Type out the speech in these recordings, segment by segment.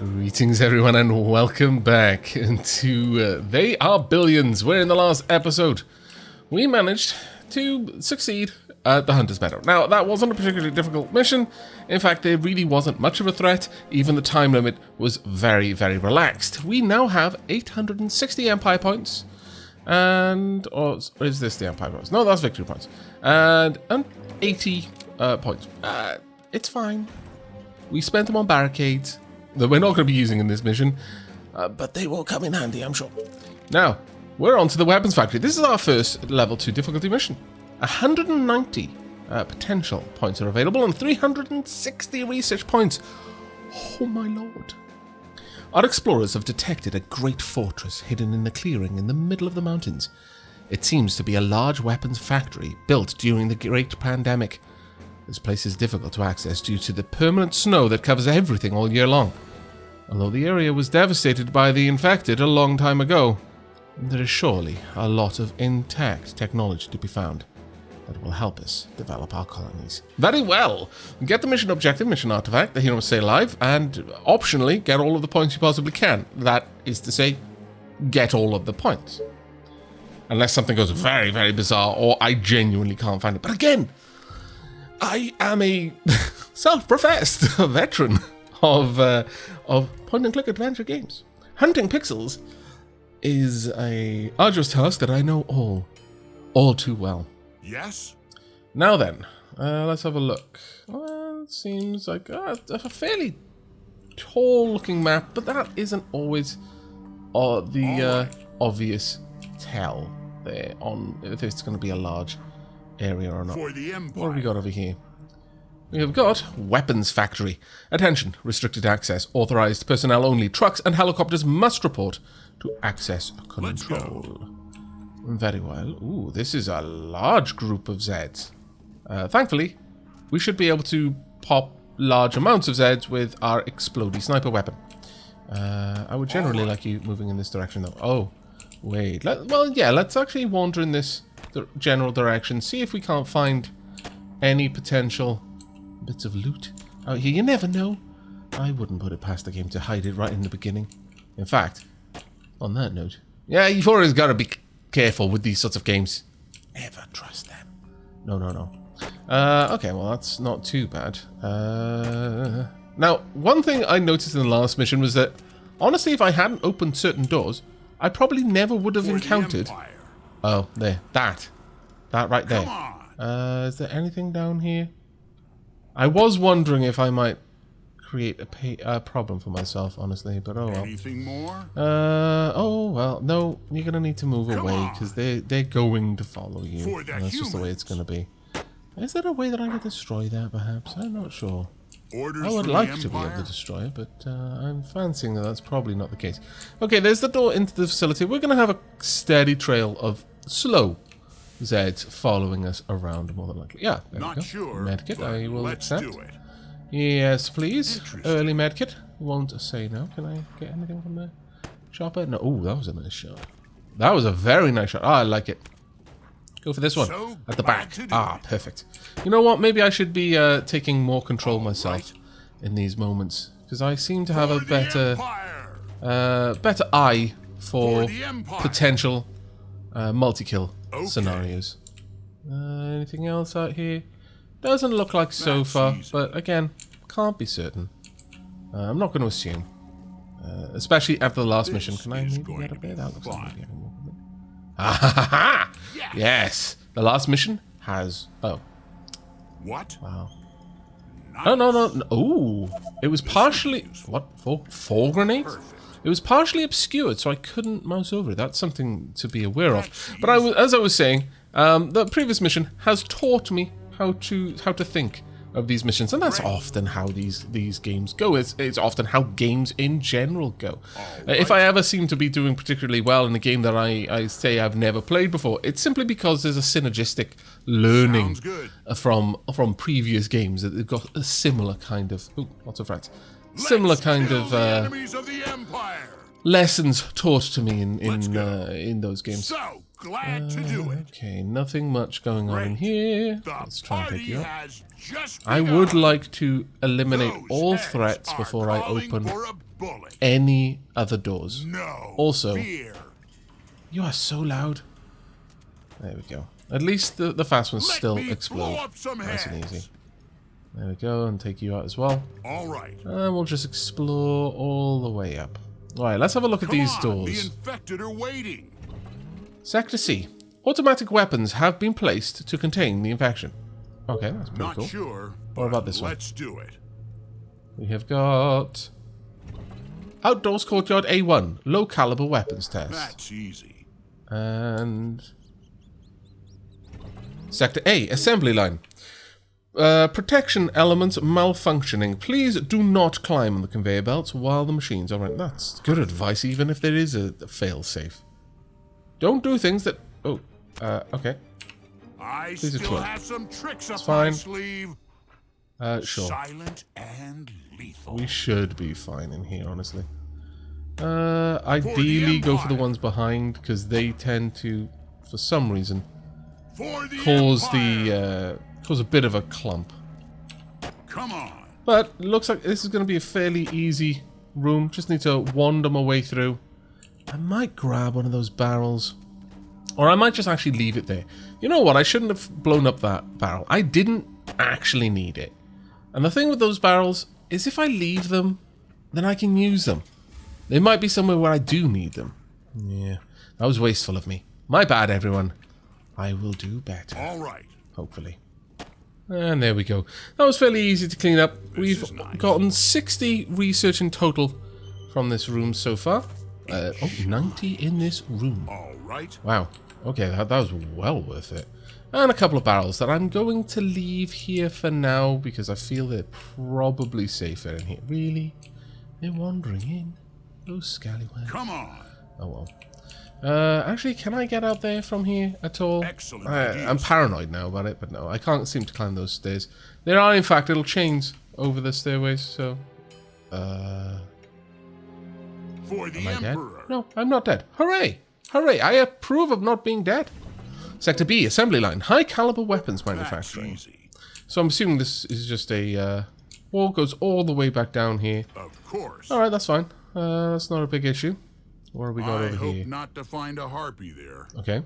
Greetings everyone and welcome back to They Are Billions, where in the last episode we managed to succeed at the Hunter's Meadow. Now, that wasn't a particularly difficult mission. In fact, there really wasn't much of a threat. Even the time limit was very, very relaxed. We now have 860 Empire points, and... or is this the Empire points? No, that's victory points. And 80 points. It's fine. We spent them on barricades that we're not going to be using in this mission, but they will come in handy, I'm sure. Now, we're on to the weapons factory. This is our first level 2 difficulty mission. 190 potential points are available and 360 research points. Oh my lord. Our explorers have detected a great fortress hidden in the clearing in the middle of the mountains. It seems to be a large weapons factory built during the Great Pandemic. This place is difficult to access due to the permanent snow that covers everything all year long. Although the area was devastated by the infected a long time ago, there is surely a lot of intact technology to be found that will help us develop our colonies. Very well! Get the mission objective, mission artifact, the hero must stay alive, and optionally get all of the points you possibly can. That is to say, get all of the points. Unless something goes very, very bizarre, or I genuinely can't find it. But again, I am a self-professed veteran of point-and-click adventure games. Hunting pixels is a arduous task that I know all too well. Yes? Now then, let's have a look. It seems like a fairly tall-looking map, but that isn't always the obvious tell there on if it's going to be a large area or not. For the Empire. What have we got over here? We have got weapons factory. Attention, restricted access, authorized personnel only. Trucks and helicopters must report to access control. Very well. Ooh, this is a large group of Zeds. Thankfully, we should be able to pop large amounts of Zeds with our explodey sniper weapon. I would generally like you moving in this direction though. Oh, wait. Let's actually wander in this general direction, see if we can't find any potential bits of loot out here. You never know. I wouldn't put it past the game to hide it right in the beginning. In fact, on that note, yeah, you've always got to be careful with these sorts of games. Never trust them. No. Okay, well, that's not too bad. Now, one thing I noticed in the last mission was that, honestly, if I hadn't opened certain doors, I probably never would have encountered... Oh, there. That right there. Is there anything down here? I was wondering if I might create a problem for myself, honestly, but oh well. Anything more? Oh well. No, you're gonna need to move away because they're going to follow you. That's just the way it's gonna be. Is there a way that I could destroy that? Perhaps I'm not sure. I would like to be able to destroy it, but I'm fancying that that's probably not the case. Okay, there's the door into the facility. We're going to have a steady trail of slow Zeds following us around, more than likely. Yeah, there we go. Sure, medkit, I will accept. Do it. Yes, please. Early medkit. Won't say no. Can I get anything from the chopper? No. Oh, that was a nice shot. That was a very nice shot. Oh, I like it. Go for this one, at the back. Perfect. You know what? Maybe I should be taking more control myself in these moments, because I seem to have a better eye for potential multi-kill scenarios. Anything else out here? Doesn't look like so far, but again, can't be certain. I'm not going to assume, especially after the last mission. Can I maybe get up there? That looks like maybe more. Yes, the last mission has... Oh. What? Wow. No. Ooh. It was partially... What? Four grenades? Perfect. It was partially obscured, so I couldn't mouse over it. That's something to be aware of. But as I was saying, the previous mission has taught me how to think of these missions, and that's often how these games go. It's often how games in general go. If I ever seem to be doing particularly well in a game that I say I've never played before, it's simply because there's a synergistic learning from previous games that they've got a similar kind of lots of rats, similar kind of lessons taught to me in those games. So glad to do it. Okay, nothing much going on in here. Let's try and pick you up. I would like to eliminate all threats before I open bullet. any other doors. No Also, fear. you are so loud. There we go. At least the fast ones Let still me explode. blow up some Nice and heads. easy. There we go, and take you out as well. All right. And we'll just explore all the way up. Alright, let's have a look at Come these on, doors. the infected are waiting. Sector C. Automatic weapons have been placed to contain the infection. Okay, that's pretty Not cool. sure. What about this one? Let's do it. We have got... Outdoors Courtyard A1. Low caliber weapons test. That's easy. And... Sector A. Assembly line. Protection elements malfunctioning. Please do not climb on the conveyor belts while the machines are running. That's good advice, even if there is a fail-safe. Don't do things that... Oh, okay. I Please still explode. have some tricks up fine. my sleeve. Sure. Silent and lethal. We should be fine in here, honestly. Ideally, go for the ones behind, because they tend to, for some reason, For the cause Empire. cause a bit of a clump. Come on. But it looks like this is going to be a fairly easy room. Just need to wander my way through. I might grab one of those barrels. Or I might just actually leave it there. You know what? I shouldn't have blown up that barrel. I didn't actually need it. And the thing with those barrels is if I leave them, then I can use them. They might be somewhere where I do need them. Yeah, that was wasteful of me. My bad, everyone. I will do better. All right. Hopefully. And there we go. That was fairly easy to clean up. We've is nice. gotten 60 research in total from this room so far. 90 in this room. All right. Wow. Okay, that was well worth it. And a couple of barrels that I'm going to leave here for now because I feel they're probably safer in here. Really? They're wandering in. Those scallywags. Come on. Oh well. Actually, can I get out there from here at all? Excellent I'm ideas. paranoid now about it, but no, I can't seem to climb those stairs. There are, in fact, little chains over the stairways, so... For the Am I dead? Emperor. No, I'm not dead. Hooray! Hooray! I approve of not being dead. Sector B, assembly line. High caliber weapons That's manufacturing. easy. So I'm assuming this is just a wall goes all the way back down here. Of course. Alright, that's fine. That's not a big issue. What have we got I over hope here? not to find a harpy there. Okay.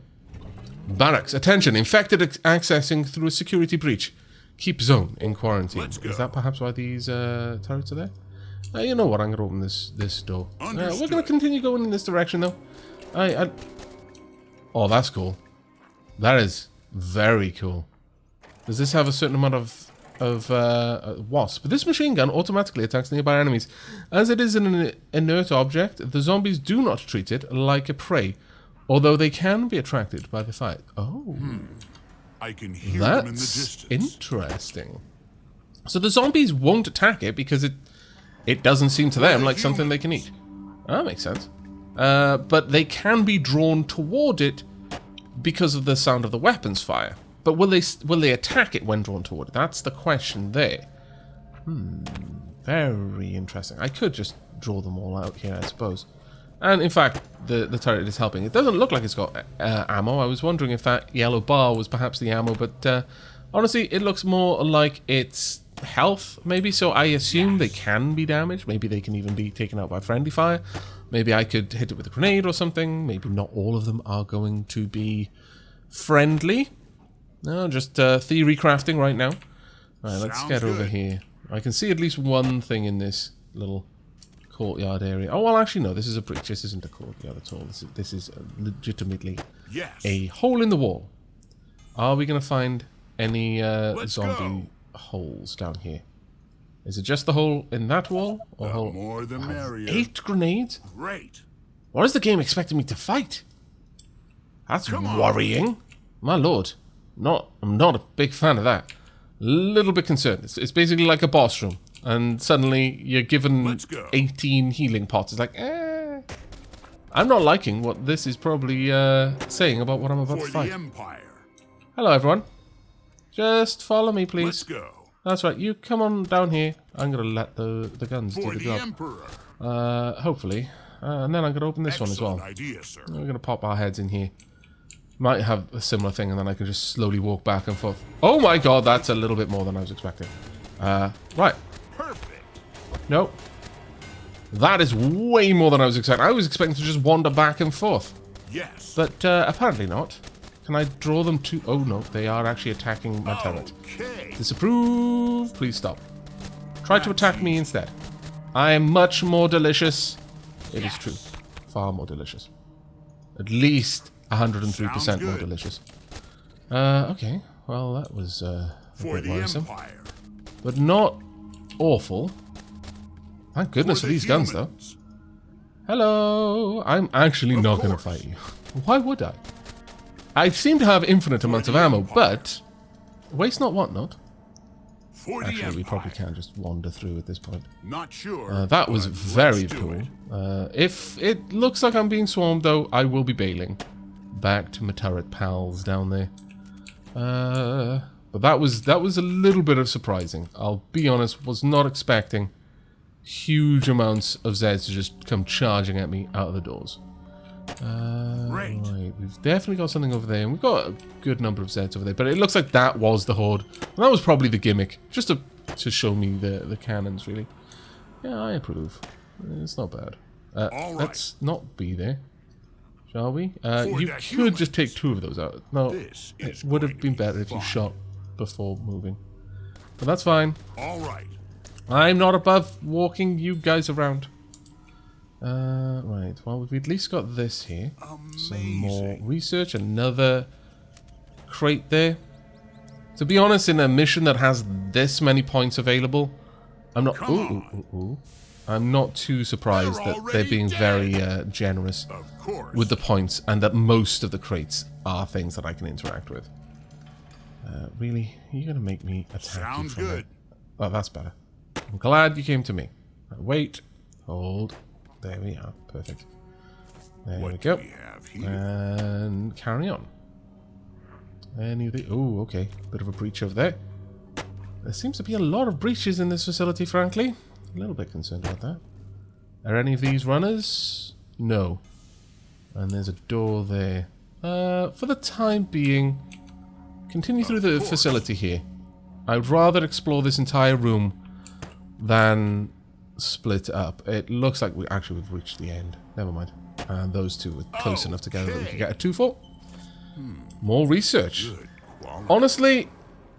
Barracks. Attention. Infected accessing through a security breach. Keep zone in quarantine. Let's go. Is that perhaps why these turrets are there? You know what? I'm going to open this door. We're going to Understood. continue going in this direction, though. Oh, that's cool. That is very cool. Does this have a certain amount of wasp? This machine gun automatically attacks nearby enemies. As it is an inert object, the zombies do not treat it like a prey, although they can be attracted by the fight. Oh. I can hear them in the That's distance. interesting. So the zombies won't attack it because it doesn't seem to them like something they can eat. That makes sense. But they can be drawn toward it because of the sound of the weapons fire. But will they attack it when drawn toward it? That's the question there. Very interesting. I could just draw them all out here, I suppose. And in fact, the turret is helping. It doesn't look like it's got ammo. I was wondering if that yellow bar was perhaps the ammo, but honestly, it looks more like it's health, maybe. So I assume they can be damaged. Maybe they can even be taken out by friendly fire. Maybe I could hit it with a grenade or something. Maybe not all of them are going to be friendly. No, just theory crafting right now. Alright, let's Sounds get over good. here. I can see at least one thing in this little courtyard area. Oh, well, actually, no. This is a breach. This isn't a courtyard at all. This is legitimately Yes. a hole in the wall. Are we going to find any Let's zombie holes down here? Is it just the hole in that wall? Or The hole? more the merrier. 8 grenades? Great. What is the game expecting me to fight? That's Come on. worrying. My lord. I'm not a big fan of that. Little bit concerned. It's basically like a boss room. And suddenly you're given Let's go. 18 healing pots. It's like, I'm not liking what this is probably saying about what I'm about For to the fight. Empire. Hello, everyone. Just follow me, please. Let's go. That's right. You come on down here. I'm going to let the guns For do the the job. Emperor. Hopefully. And then I'm going to open this one as Excellent well. idea, sir. We're going to pop our heads in here. Might have a similar thing, and then I can just slowly walk back and forth. Oh my god, that's a little bit more than I was expecting. Right. Perfect. Nope. That is way more than I was expecting. I was expecting to just wander back and forth. Yes. But apparently not. Can I draw them to... Oh, no. They are actually attacking my turret. Okay. Disapprove. Please stop. Try to attack me instead. I am much more delicious. It is true. Far more delicious. At least 103% more delicious. Okay. Well, that was a bit worrisome. Empire. But not awful. Thank goodness for these guns, though. Hello. I'm actually not going to fight you. Why would I? I seem to have infinite amounts of ammo, but... Waste not, want not. Actually, we probably can just wander through at this point. Not sure. That was very cool. If it looks like I'm being swarmed, though, I will be bailing. Back to my turret pals down there. But that was a little bit of surprising. I'll be honest, was not expecting huge amounts of Zeds to just come charging at me out of the doors. Right, we've definitely got something over there, and we've got a good number of Zeds over there, but it looks like that was the horde. And that was probably the gimmick, just to show me the cannons, really. Yeah, I approve. It's not bad. Let's not be there, shall we? You could just take 2 of those out. No, it would have been better if you shot before moving. But that's fine. Alright. I'm not above walking you guys around. Right, well, we've at least got this here. Some more research, another crate there. To be honest, in a mission that has this many points available, I'm not... I'm not too surprised that they're being very generous with the points, and that most of the crates are things that I can interact with. Really? You're going to make me attack you from it? Oh, that's better. I'm glad you came to me. Wait. Hold. There we are. Perfect. There we go. And carry on. Any of the... Oh, okay. Bit of a breach over there. There seems to be a lot of breaches in this facility, frankly. A little bit concerned about that. Are any of these runners? No. And there's a door there. For the time being, continue through the facility here. I'd rather explore this entire room than split up. It looks like we've reached the end. Never mind. And those two are close enough together that we can get a 2 for. More research. Honestly,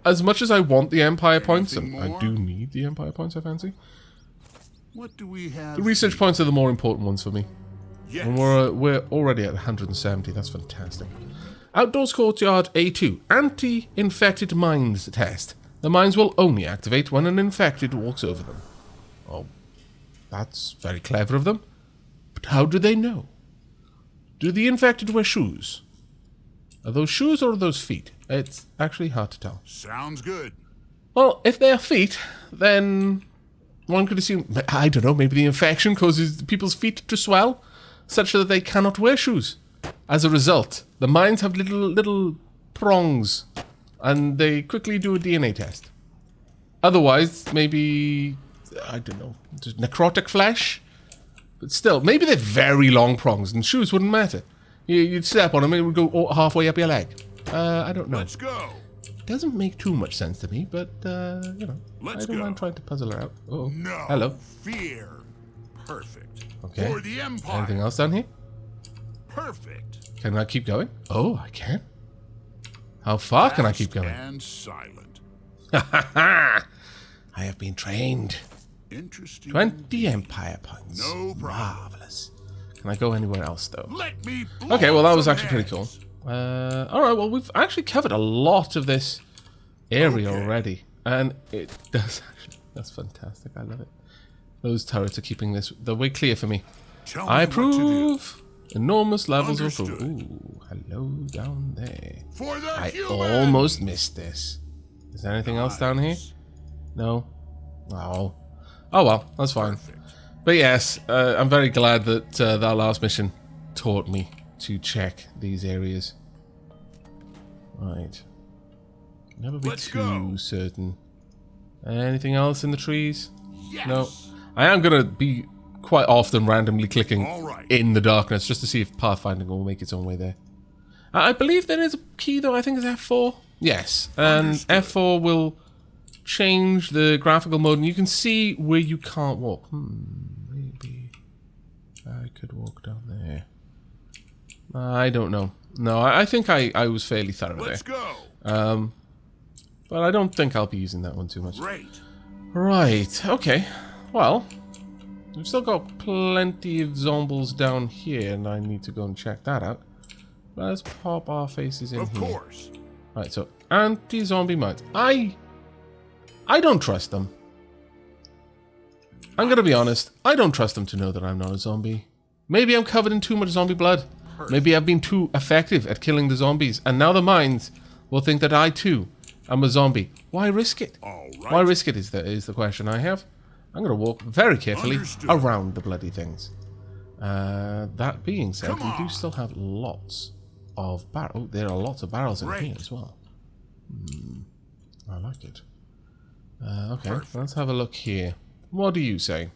as much as I want the Empire points, and I do need the Empire points, I fancy. What do we have? The research points are the more important ones for me. Yes. And we're already at 170. That's fantastic. Outdoors Courtyard A2. Anti-infected mines test. The mines will only activate when an infected walks over them. Oh, that's very clever of them. But how do they know? Do the infected wear shoes? Are those shoes or are those feet? It's actually hard to tell. Sounds good. Well, if they are feet, then one could assume, I don't know, maybe the infection causes people's feet to swell, such that they cannot wear shoes. As a result, the mines have little prongs, and they quickly do a DNA test. Otherwise, maybe, I don't know, just necrotic flesh? But still, maybe they're very long prongs, and shoes wouldn't matter. You'd step on them, and it would go halfway up your leg. I don't know. Let's go. Doesn't make too much sense to me, but, you know, I don't mind trying to puzzle her out. Uh-oh. No hello. Fear. Perfect. Okay. For the Empire. Anything else down here? Perfect. Can I keep going? Oh, I can. How far can I keep going? And silent. I have been trained. Interesting. 20 Empire points. No problem. Marvelous. Can I go anywhere else, though? Let me blow Okay, well, that was actually heads. pretty cool. Alright, well, we've actually covered a lot of this area already. And it does actually... That's fantastic. I love it. Those turrets are keeping this the way clear for me. I approve. Enormous levels of approval. Ooh, hello down there. For the I humans. almost missed this. Is there anything else down here? No? Oh. Oh well, that's fine. But yes, I'm very glad that that last mission taught me to check these areas. Right. Never be too certain. Anything else in the trees? Yes. No. I am going to be quite often randomly clicking in the darkness just to see if pathfinding will make its own way there. I believe there is a key though, I think it's F4. Yes, and F4 will change the graphical mode and you can see where you can't walk. Maybe. could walk down there. I don't know. No, I think I was fairly thorough Let's there. go. But I don't think I'll be using that one too much. Great. Right, okay. Well, we've still got plenty of zombies down here, and I need to go and check that out. Let's pop our faces in Of here. course. Right, so anti-zombie mines. I don't trust them. I'm gonna be honest. I don't trust them to know that I'm not a zombie. Maybe I'm covered in too much zombie blood. Maybe I've been too effective at killing the zombies, and now the mines will think that I too am a zombie. Why risk it? All right. Why risk it is the question I have. I'm gonna walk very carefully around the bloody things. That being said, we do still have lots of barrels. Oh, there are lots of barrels in here as well. I like it. Okay, let's have a look here. What do you say?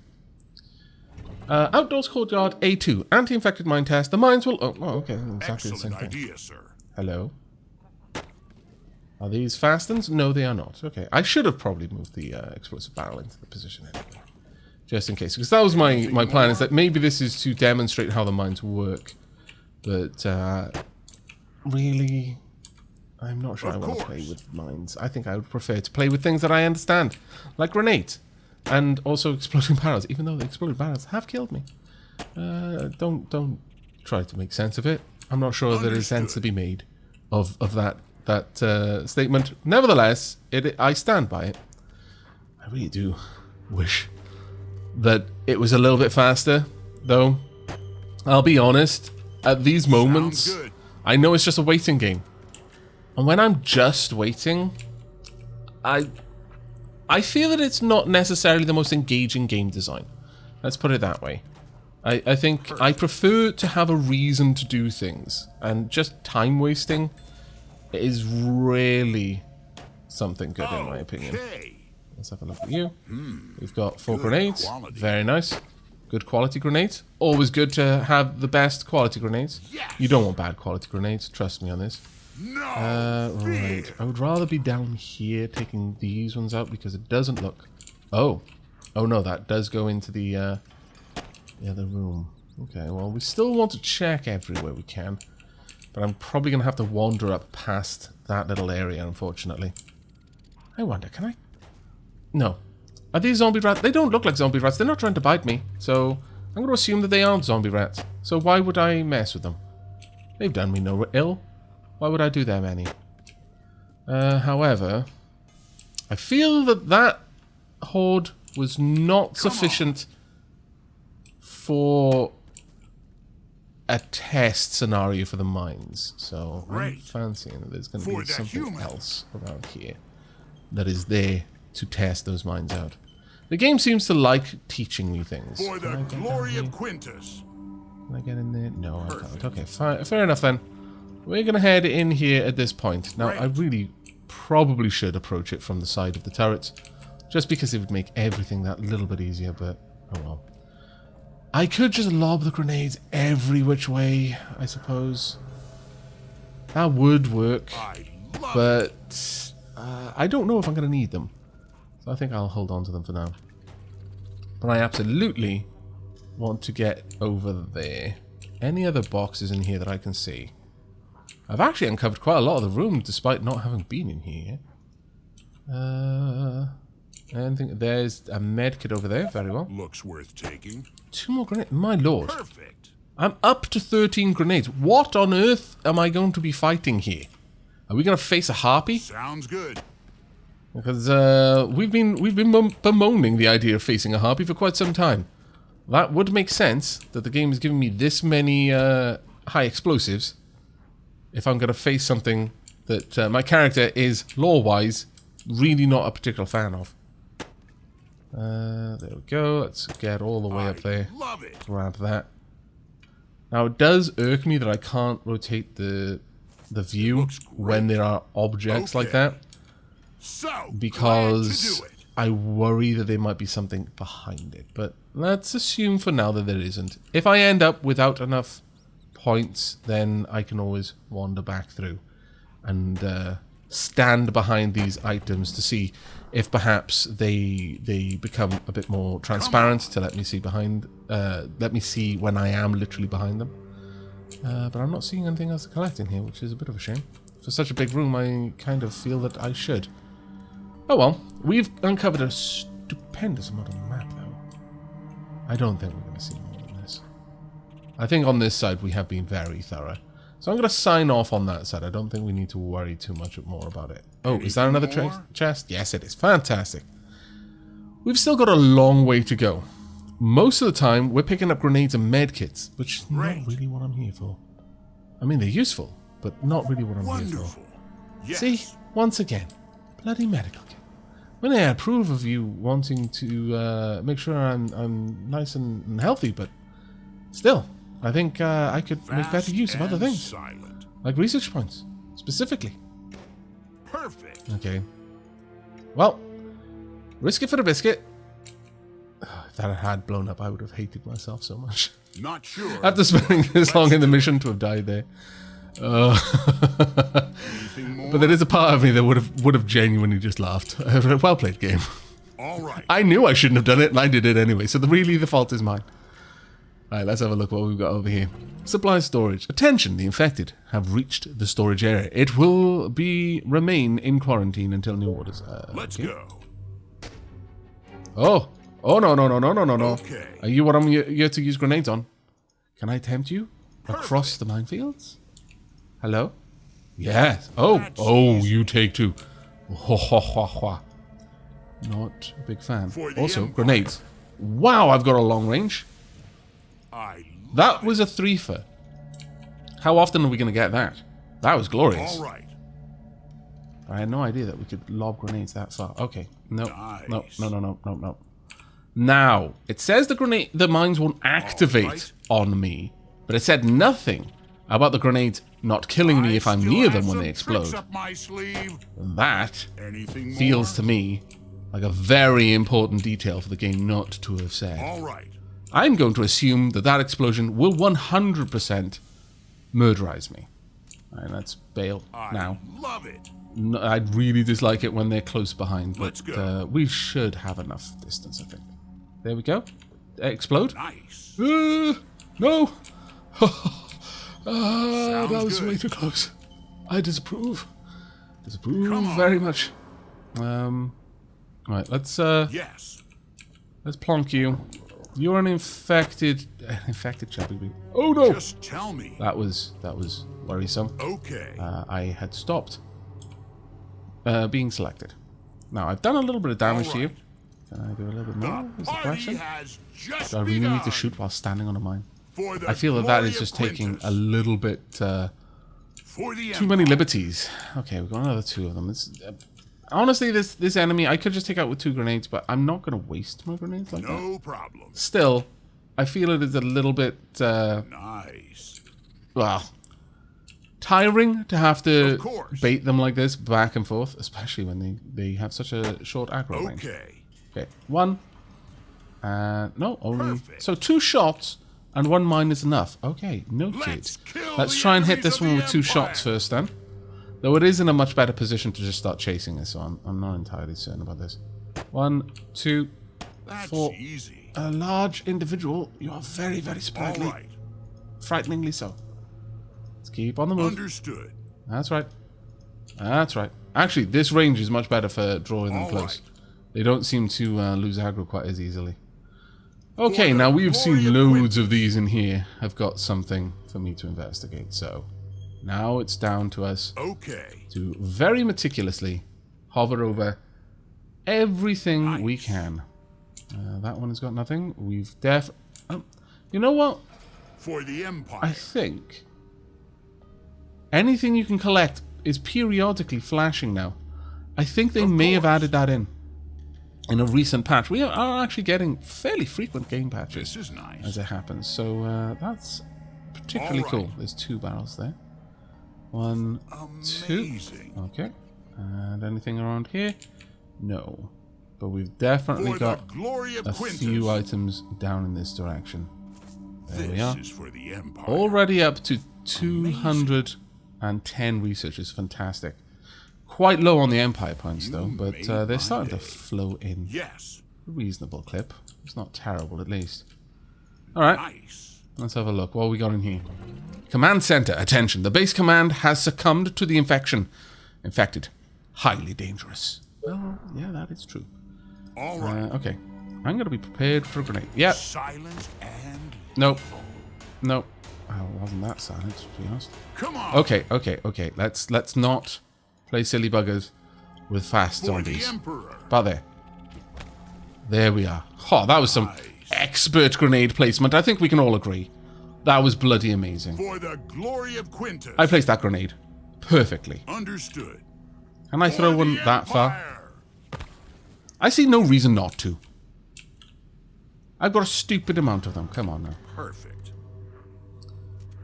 Outdoors courtyard A2. Anti-infected mine test. The mines will... Oh, okay. Exactly the same Excellent thing. idea, sir. Hello? Are these fastens? No, they are not. Okay. I should have probably moved the explosive barrel into the position anyway. Just in case. Because that was my plan, is that maybe this is to demonstrate how the mines work. But, really... I'm not sure I want to play with mines. I think I would prefer to play with things that I understand. Like grenades. And also exploding barrels, even though the exploding barrels have killed me. Don't try to make sense of it. I'm not sure there is sense to be made of that statement. Nevertheless, I stand by it. I really do wish that it was a little bit faster, though. I'll be honest, at these moments, I know it's just a waiting game. And when I'm just waiting, I feel that it's not necessarily the most engaging game design. Let's put it that way. I think I prefer to have a reason to do things, and just time wasting is really something good in my opinion. Let's have a look at you. We've got 4 grenades. Very nice. Good quality grenades. Always good to have the best quality grenades. You don't want bad quality grenades, trust me on this. Right. I would rather be down here taking these ones out because it doesn't look... Oh no, that does go into the other room. Okay, well, we still want to check everywhere we can. But I'm probably going to have to wander up past that little area, unfortunately. I wonder, can I... No. Are these zombie rats? They don't look like zombie rats. They're not trying to bite me. So I'm going to assume that they aren't zombie rats. So why would I mess with them? They've done me no ill. Why would I do them any? However, I feel that horde was not sufficient for a test scenario for the mines. So I'm fancying that there's going to be something else around here that is there to test those mines out. The game seems to like teaching me things. For the glory of Quintus. Can I get in there? No, I can't. Okay, fair enough then. We're going to head in here at this point. Now, I really probably should approach it from the side of the turrets, just because it would make everything that little bit easier, but oh well. I could just lob the grenades every which way, I suppose. That would work, but I don't know if I'm going to need them. So I think I'll hold on to them for now. But I absolutely want to get over there. Any other boxes in here that I can see? I've actually uncovered quite a lot of the room despite not having been in here. Anything? There's a med kit over there. Very well. Looks worth taking. 2 more grenades. My lord. Perfect. I'm up to 13 grenades. What on earth am I going to be fighting here? Are we going to face a harpy? Sounds good. Because we've been bemoaning the idea of facing a harpy for quite some time. That would make sense that the game is giving me this many high explosives. If I'm going to face something that my character is, lore-wise, really not a particular fan of. There we go. Let's get all the way up there. Love it. Grab that. Now, it does irk me that I can't rotate the view when there are objects like that. So, because I worry that there might be something behind it. But let's assume for now that there isn't. If I end up without enough points, then I can always wander back through and stand behind these items to see if perhaps they become a bit more transparent to let me see behind, let me see when I am literally behind them. But I'm not seeing anything else to collect in here, which is a bit of a shame. For such a big room, I kind of feel that I should. Oh well, we've uncovered a stupendous amount of map, though. I don't think we're going to see more than this. I think on this side we have been very thorough. So I'm going to sign off on that side. I don't think we need to worry too much more about it. Oh, is that another chest? Yes, it is. Fantastic. We've still got a long way to go. Most of the time, we're picking up grenades and medkits, which is not really what I'm here for. I mean, they're useful, but not really what I'm here for. Yes. See? Once again, bloody medical kit. When I approve of you wanting to make sure I'm nice and healthy, but still... I think I could make better use of other things. Silent. Like research points, specifically. Perfect. Okay. Well, risk it for the biscuit. If that had blown up, I would have hated myself so much. Not sure. After spending this long in the mission to have died there. Anything more? But there is a part of me that would have genuinely just laughed. Well played, game. All right. I knew I shouldn't have done it, and I did it anyway, so really the fault is mine. Alright, let's have a look what we've got over here. Supply storage. Attention, the infected have reached the storage area. It will remain in quarantine until new orders. Let's okay. go. Oh, no. Okay. Are you what I'm here to use grenades on? Can I tempt you across the minefields? Hello? Yes. Oh, you take two. Not a big fan. Also, grenades. Wow, I've got a long range. That was a threefer. How often are we going to get that? That was glorious. All right. I had no idea that we could lob grenades that far. Okay. No. Nice. No. Now, it says the mines won't activate on me, but it said nothing about the grenades not killing me if I'm near them when they explode. That feels to me like a very important detail for the game not to have said. All right. I'm going to assume that explosion will 100% murderize me. Alright, let's bail now. Love it. No, I'd really dislike it when they're close behind, but Let's go. We should have enough distance, I think. There we go. Explode. Nice. No! That was good. way too close. I disapprove. Disapprove very much. Right, let's Yes. let's plonk you. You're an infected Chubby. Oh no! Just tell me. That was worrisome. Okay. I had stopped being selected. Now I've done a little bit of damage to you. Can I do a little bit more? Is the question? Do I really need to shoot while standing on a mine? I feel that is just taking a little bit too many liberties. Okay, we've got another two of them. Honestly, this enemy I could just take out with 2 grenades, but I'm not going to waste my grenades like that. No problem. Still, I feel it is a little bit Nice. well, tiring to have to bait them like this back and forth, especially when they have such a short aggro range. Okay, 1. No, only... Perfect. So 2 shots and 1 mine is enough. Okay, noted. Let's try and hit this one with 2 shots first then. Though it is in a much better position to just start chasing this, so I'm not entirely certain about this. 1, 2, 4. Easy. A large individual. You are very, very sprightly. All right. Frighteningly so. Let's keep on the move. Understood. That's right. That's right. Actually, this range is much better for drawing them close. Right. They don't seem to lose aggro quite as easily. Okay, now we've seen loads of these in here. I've got something for me to investigate, so now it's down to us to very meticulously hover over everything we can. That one has got nothing. We've you know what? For the Empire. I think anything you can collect is periodically flashing now. I think they may have added that in a recent patch. We are actually getting fairly frequent game patches. This is nice. As it happens. So that's particularly cool. There's 2 barrels there. 1, 2. Okay. And anything around here? No. But we've definitely got a few items down in this direction. There we are. Is for the Empire. Already up to 210 researchers. Fantastic. Quite low on the Empire points, though, but made they're my starting to day. flow in. Yes. A reasonable clip. It's not terrible, at least. Alright, Nice. let's have a look. What have we got in here? Command center, attention. The base command has succumbed to the infection. Infected. Highly dangerous. Well, yeah, that is true. All right. Okay. I'm going to be prepared for a grenade. Yep. Silent and Nope. Nope. Oh, it wasn't that silent, to be honest. come on. Okay. Let's not play silly buggers with fast For zombies. the Emperor. About there. There we are. Oh, that was some Nice. expert grenade placement. I think we can all agree. That was bloody amazing. For the glory of Quintus. I placed that grenade perfectly. Understood. Can I throw For one the that far? Empire. I see no reason not to. I've got a stupid amount of them. Come on now. Perfect.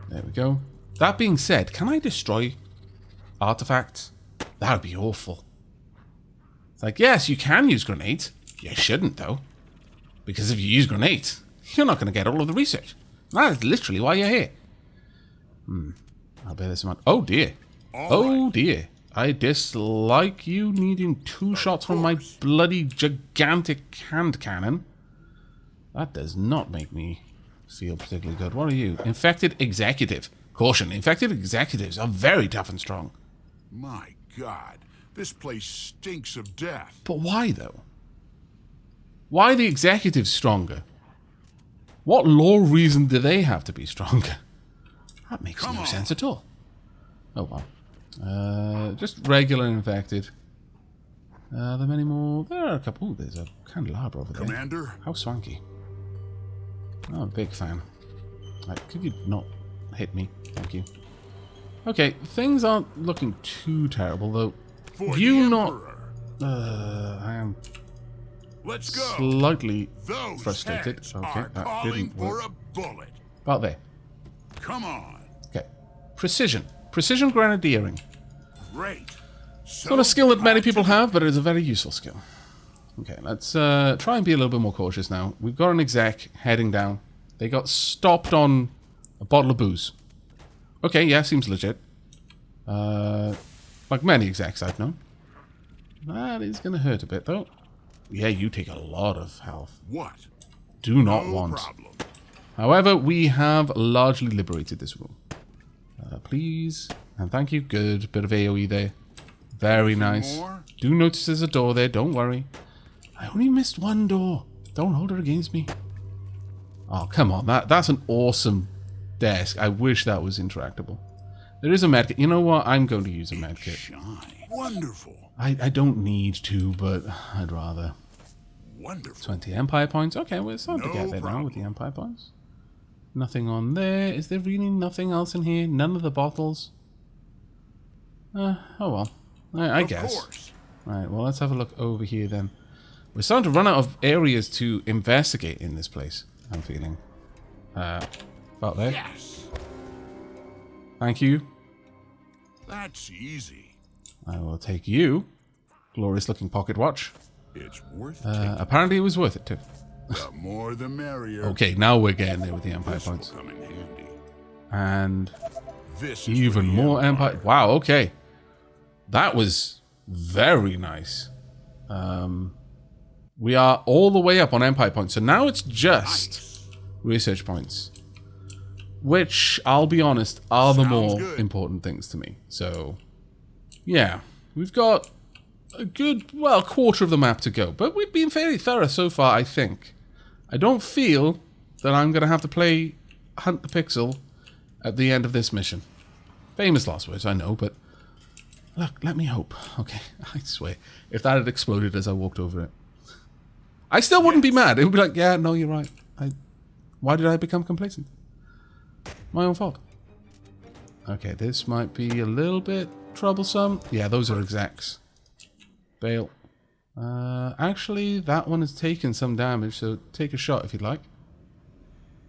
There we go. That being said, can I destroy artifacts? That would be awful. It's like, yes, you can use grenades. You shouldn't, though. Because if you use grenades, you're not going to get all of the research. That is literally why you're here. I'll bear this amount. Oh, dear. Oh, dear. I dislike you needing 2 shots from my bloody gigantic hand cannon. That does not make me feel particularly good. What are you? Infected executive. Caution, infected executives are very tough and strong. My God. This place stinks of death. But why, though? Why are the executives stronger? What law reason do they have to be stronger? That makes no sense at all. Oh, well. Just regular infected. Are there many more? There are a couple. Ooh, there's a candelabra over there. Commander. How swanky. Oh, big fan. Right, could you not hit me? Thank you. Okay, things aren't looking too terrible, though. For You the not... Emperor. I am Let's go. slightly Those frustrated. heads Okay, are that calling didn't for work. a bullet. About there. Come on. Okay. Precision. Precision grenadiering. Great. It's not a skill that many people have, but it is a very useful skill. Okay, let's try and be a little bit more cautious now. We've got an exec heading down. They got stopped on a bottle of booze. Okay, yeah, seems legit. Like many execs I've known. That is going to hurt a bit, though. Yeah, you take a lot of health. What? Do not No want. problem. However, we have largely liberated this room. Please. And thank you. Good. Bit of AoE there. Very nice. more? Do notice there's a door there. Don't worry. I only missed one door. Don't hold it against me. Oh, come on. That's an awesome desk. I wish that was interactable. There is a medkit. You know what? I'm going to use a medkit. Shine. Wonderful. I don't need to, but I'd rather. Wonderful. 20 Empire points. Okay, we're starting to get there now with the Empire points. Nothing on there. Is there really nothing else in here? None of the bottles? Oh well. I guess. Of course. Right, well, let's have a look over here then. We're starting to run out of areas to investigate in this place, I'm feeling. About there. Yes. Thank you. That's easy. I will take you. Glorious looking pocket watch. It's worth taking. Apparently it was worth it too. The more the merrier. Okay, now we're getting there with the Empire This will points. come in handy. And This is even for the more Empire. Wow, okay. That was very nice. We are all the way up on Empire points. So now it's just research points. Which, I'll be honest, are the Sounds more good. important things to me. So, yeah. We've got a good, well, quarter of the map to go. But we've been fairly thorough so far, I think. I don't feel that I'm going to have to play Hunt the Pixel at the end of this mission. Famous last words, I know, but look, let me hope. Okay, I swear. If that had exploded as I walked over it, I still wouldn't be mad. It would be like, yeah, no, you're right. Why did I become complacent? My own fault. Okay, this might be a little bit troublesome. Yeah, those are execs. Bail. Actually, that one has taken some damage, so take a shot if you'd like.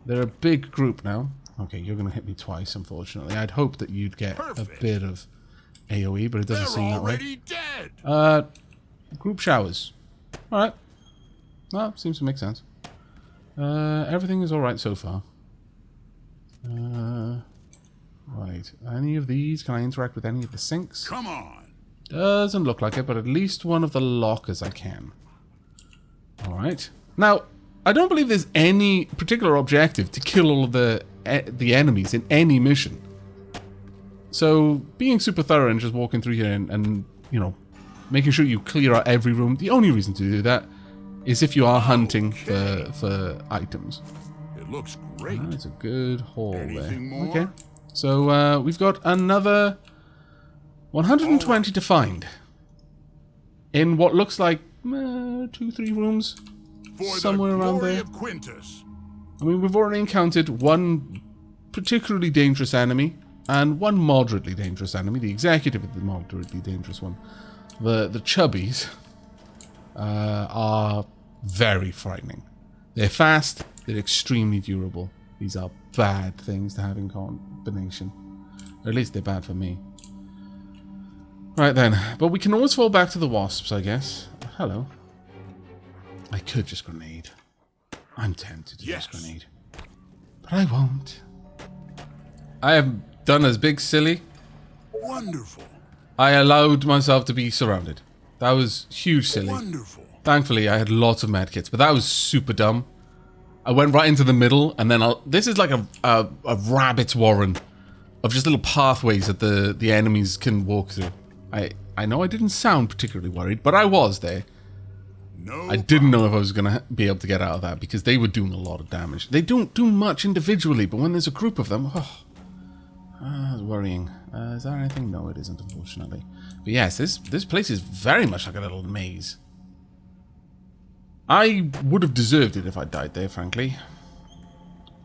They're a big group now. Okay, you're going to hit me twice, unfortunately. I'd hope that you'd get a bit of AoE, but it doesn't seem that way. already dead. Group showers. Alright. Well, seems to make sense. Everything is alright so far. Right. Any of these? Can I interact with any of the sinks? Come on. Doesn't look like it, but at least one of the lockers I can. Alright. Now, I don't believe there's any particular objective to kill all of the enemies in any mission. So, being super thorough and just walking through here and you know, making sure you clear out every room, the only reason to do that is if you are hunting for items. It looks great. That's a good haul Anything there. more? Okay. So, we've got another 120 to find. In what looks like 2-3 rooms. For Somewhere the around glory there. of Quintus. I mean, we've already encountered one particularly dangerous enemy and one moderately dangerous enemy. The executive is the moderately dangerous one. The Chubbies are very frightening. They're fast. They're extremely durable. These are bad things to have in combination. Or at least they're bad for me. Right then. But we can always fall back to the wasps, I guess. Hello. I could just grenade. I'm tempted to just grenade. But I won't. I have done as big silly. Wonderful. I allowed myself to be surrounded. That was huge silly. Wonderful. Thankfully, I had lots of medkits, but that was super dumb. I went right into the middle, and then this is like a rabbit's warren of just little pathways that the enemies can walk through. I know I didn't sound particularly worried, but I was there. No I didn't know if I was going to be able to get out of that because they were doing a lot of damage. They don't do much individually, but when there's a group of them, it's worrying. Is there anything? No, it isn't, unfortunately. But yes, this place is very much like a little maze. I would have deserved it if I died there, frankly.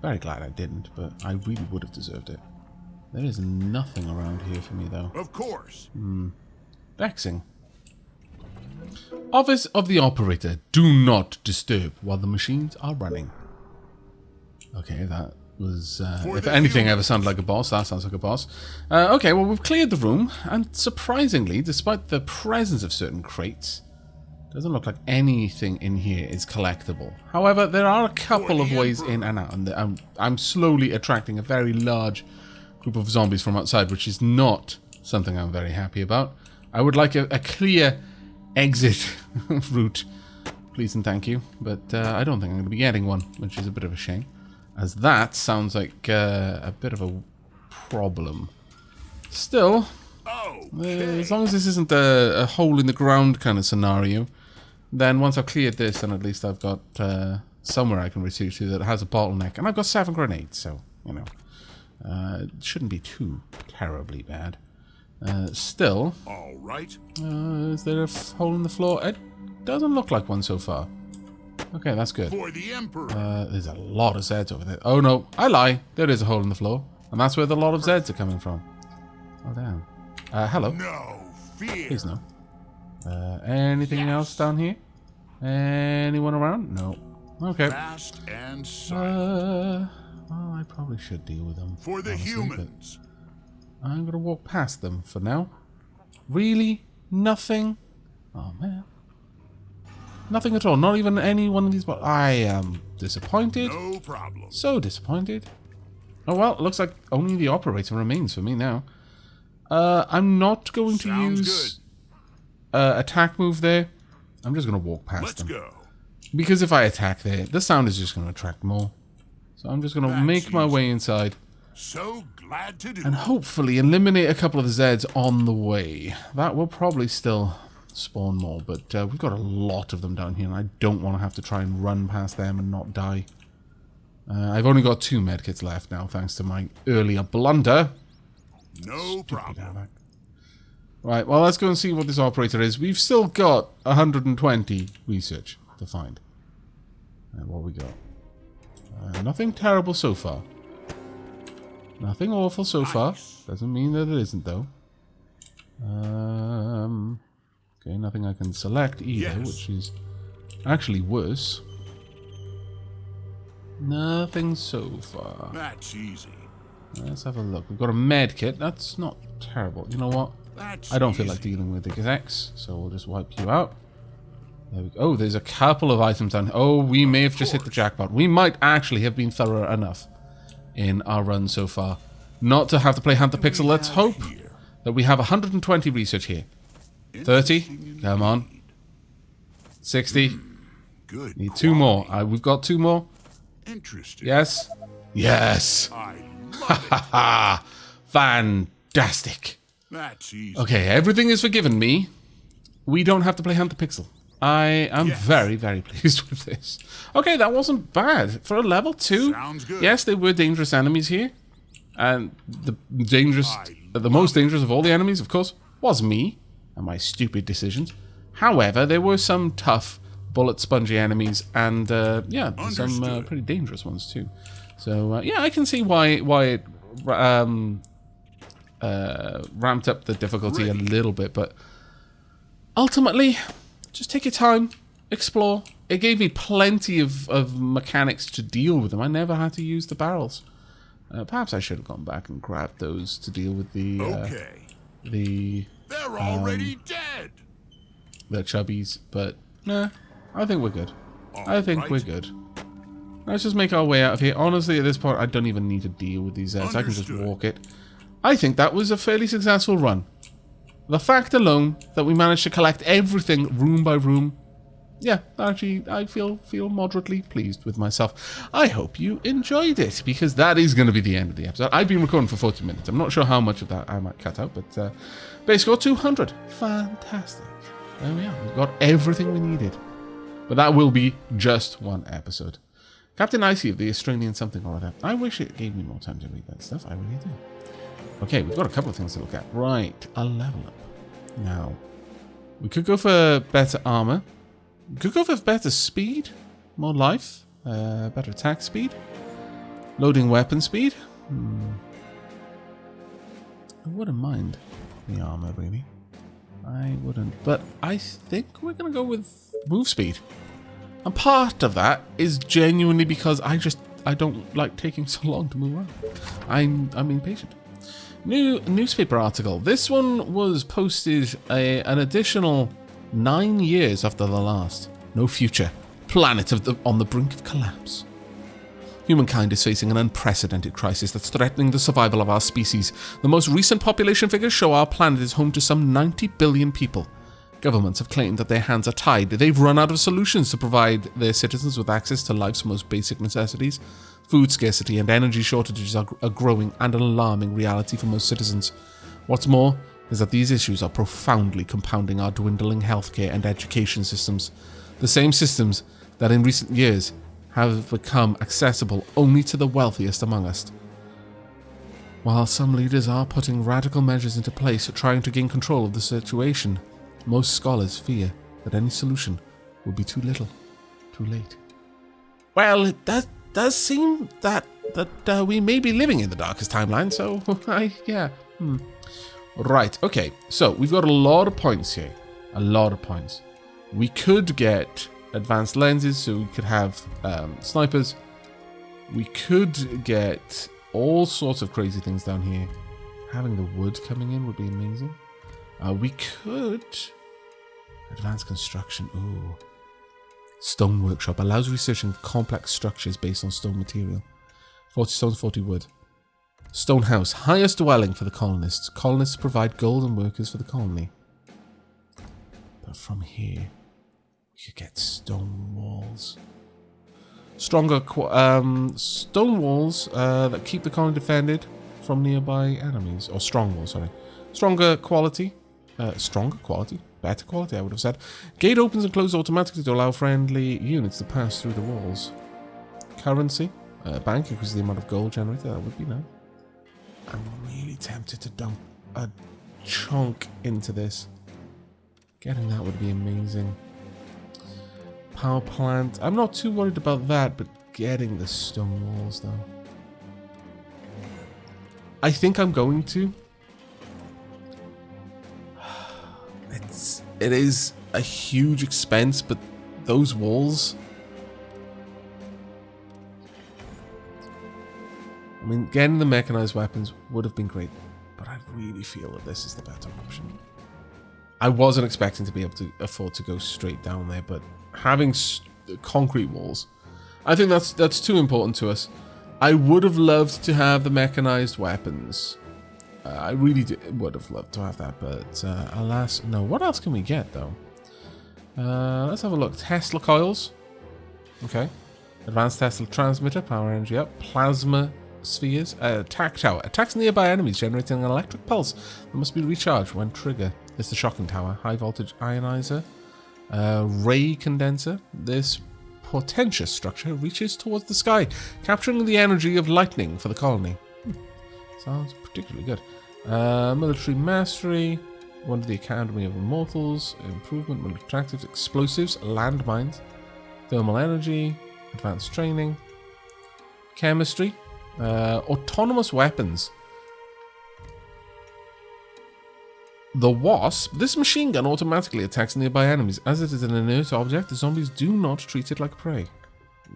Very glad I didn't, but I really would have deserved it. There is nothing around here for me, though. Of course. Vexing. Office of the Operator. Do not disturb while the machines are running. Okay, that was... if anything ever sounded like a boss, that sounds like a boss. Okay, well, we've cleared the room, and surprisingly, despite the presence of certain crates, doesn't look like anything in here is collectible. However, there are a couple of ways in and out, and I'm slowly attracting a very large group of zombies from outside, which is not something I'm very happy about. I would like a clear exit route, please and thank you, but I don't think I'm going to be getting one, which is a bit of a shame, as that sounds like a bit of a problem. Still, as long as this isn't a hole in the ground kind of scenario, then once I've cleared this, then at least I've got somewhere I can retreat to that has a bottleneck, and I've got 7 grenades, so, you know, it shouldn't be too terribly bad. Still, All right. is there a hole in the floor? It doesn't look like one so far. Okay, that's good. For the Emperor. There's a lot of Zeds over there. Oh no, I lie. There is a hole in the floor, and that's where the lot of Zeds are coming from. Oh damn. Hello. No fear. Please no. Anything else down here? Anyone around? No. Okay. Fast and silent. Well, I probably should deal with them. For the honestly, humans. but I'm gonna walk past them for now. Really? Nothing? Oh man. Nothing at all. Not even any one of these. But I am disappointed. No problem. So disappointed. Oh well, looks like only the operator remains for me now. I'm not going to Sounds use attack move there. I'm just going to walk past Let's them. go. Because if I attack there, the sound is just going to attract more. So I'm just going to make my way inside. So glad to do. And hopefully eliminate a couple of the Zeds on the way. That will probably still spawn more, but we've got a lot of them down here, and I don't want to have to try and run past them and not die. I've only got 2 medkits left now, thanks to my earlier blunder. No problem. Aavak. Right, well, let's go and see what this operator is. We've still got 120 research to find. And what we got? Nothing terrible so far. Nothing awful so far. Doesn't mean that it isn't, though. Okay, nothing I can select either, which is actually worse. Nothing so far. That's easy. Let's have a look. We've got a med kit. That's not terrible. You know what? That's I don't feel like dealing with the execs, so we'll just wipe you out. There we go. Oh, there's a couple of items down. Oh, we may have just hit the jackpot. We might actually have been thorough enough in our run so far not to have to play Hunt the Pixel. Let's hope that we have 120 research here. 30. Come on. 60. Good. Need 2 more. We've got 2 more. Interesting. Yes. Yes. I Ha ha ha. Fantastic. That's easy. Okay, everything is forgiven me. We don't have to play Hunter Pixel. I am very, very pleased with this. Okay, that wasn't bad. For a level 2, Sounds good. yes, there were dangerous enemies here. And the most dangerous of all the enemies, of course, was me and my stupid decisions. However, there were some tough, bullet spongy enemies and, yeah, some pretty dangerous ones too. So, yeah, I can see why it ramped up the difficulty a little bit, but ultimately, just take your time, explore. It gave me plenty of mechanics to deal with them. I never had to use the barrels. Perhaps I should have gone back and grabbed those to deal with the They're already dead. the chubbies, but nah, I think we're good. I think we're good. Let's just make our way out of here. Honestly, at this point, I don't even need to deal with these Zeds. I can just walk it. I think that was a fairly successful run. The fact alone that we managed to collect everything room by room, yeah, actually, I feel moderately pleased with myself. I hope you enjoyed it, because that is going to be the end of the episode. I've been recording for 40 minutes. I'm not sure how much of that I might cut out, but base score 200. Fantastic. There we are. We've got everything we needed. But that will be just one episode. Captain Icy of the Australian something or other. I wish it gave me more time to read that stuff. I really do. Okay, we've got a couple of things to look at. Right, a level up. Now, we could go for better armor. We could go for better speed, more life, better attack speed, loading weapon speed. I wouldn't mind the armor, really. I wouldn't. But I think we're going to go with move speed. And part of that is genuinely because I don't like taking so long to move around. I'm impatient. New newspaper article. This one was posted an additional 9 years after the last. No future. Planet on the brink of collapse. Humankind is facing an unprecedented crisis that's threatening the survival of our species. The most recent population figures show our planet is home to some 90 billion people. Governments have claimed that their hands are tied. They've run out of solutions to provide their citizens with access to life's most basic necessities. Food scarcity and energy shortages are growing and an alarming reality for most citizens. What's more is that these issues are profoundly compounding our dwindling healthcare and education systems. The same systems that in recent years have become accessible only to the wealthiest among us. While some leaders are putting radical measures into place trying to gain control of the situation, most scholars fear that any solution will be too little, too late. Well, it does seem that we may be living in the darkest timeline, so yeah. Right, okay, so we've got a lot of points here. A lot of points. We could get advanced lenses, so we could have snipers. We could get all sorts of crazy things down here. Having the wood coming in would be amazing. We could... Advanced construction, ooh. Stone workshop allows researching complex structures based on stone material. 40 stone, 40 wood. Stone house, highest dwelling for the colonists. Colonists provide gold and workers for the colony. But from here, we could get stone walls. Stronger stone walls that keep the colony defended from nearby enemies. Or strong walls, sorry. Stronger quality. Better quality, I would have said. Gate opens and closes automatically to allow friendly units to pass through the walls. Currency. Bank increases the amount of gold generated. That would be nice. I'm really tempted to dump a chunk into this. Getting that would be amazing. Power plant. I'm not too worried about that, but getting the stone walls, though. I think I'm going to. It is a huge expense, but those walls... I mean, getting the mechanized weapons would have been great, but I really feel that this is the better option. I wasn't expecting to be able to afford to go straight down there, but having concrete walls, I think that's too important to us. I would have loved to have the mechanized weapons, I really would have loved to have that, but alas, no. What else can we get, though? Let's have a look. Tesla coils. Okay. Advanced Tesla transmitter, power energy up. Plasma spheres. Attack tower. Attacks nearby enemies, generating an electric pulse that must be recharged when triggered. It's the shocking tower. High voltage ionizer. Ray condenser. This portentous structure reaches towards the sky, capturing the energy of lightning for the colony. Sounds particularly good. Military mastery. One of the Academy of Immortals. Improvement, military tactics, explosives, landmines, thermal energy, advanced training, chemistry, autonomous weapons. The Wasp. This machine gun automatically attacks nearby enemies. As it is an inert object, the zombies do not treat it like prey.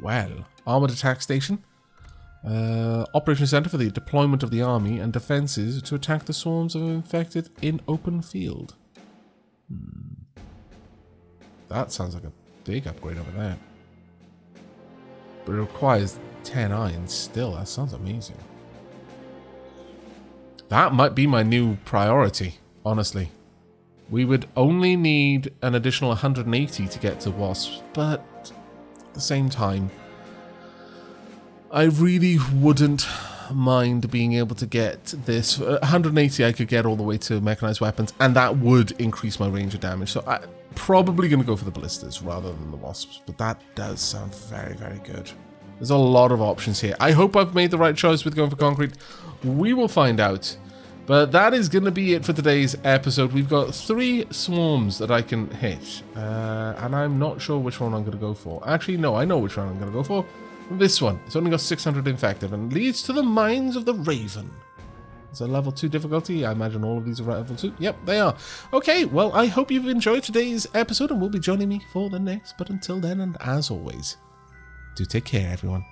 Well, armored attack station. Operation center for the deployment of the army and defenses to attack the swarms of infected in open field. That sounds like a big upgrade over there. But it requires 10 irons still. That sounds amazing. That might be my new priority, honestly. We would only need an additional 180 to get to Wasps, but at the same time, I really wouldn't mind being able to get this. 180 I could get all the way to mechanized weapons, and that would increase my range of damage. So I'm probably going to go for the ballistas rather than the Wasps, but that does sound very, very good. There's a lot of options here. I hope I've made the right choice with going for concrete. We will find out. But that is going to be it for today's episode. We've got 3 swarms that I can hit, and I'm not sure which one I'm going to go for. Actually, no, I know which one I'm going to go for. This one. It's only got 600 infected and leads to the Mines of the Raven. It's a level 2 difficulty. I imagine all of these are level 2. Yep, they are. Okay, well, I hope you've enjoyed today's episode and will be joining me for the next. But until then, and as always, do take care, everyone.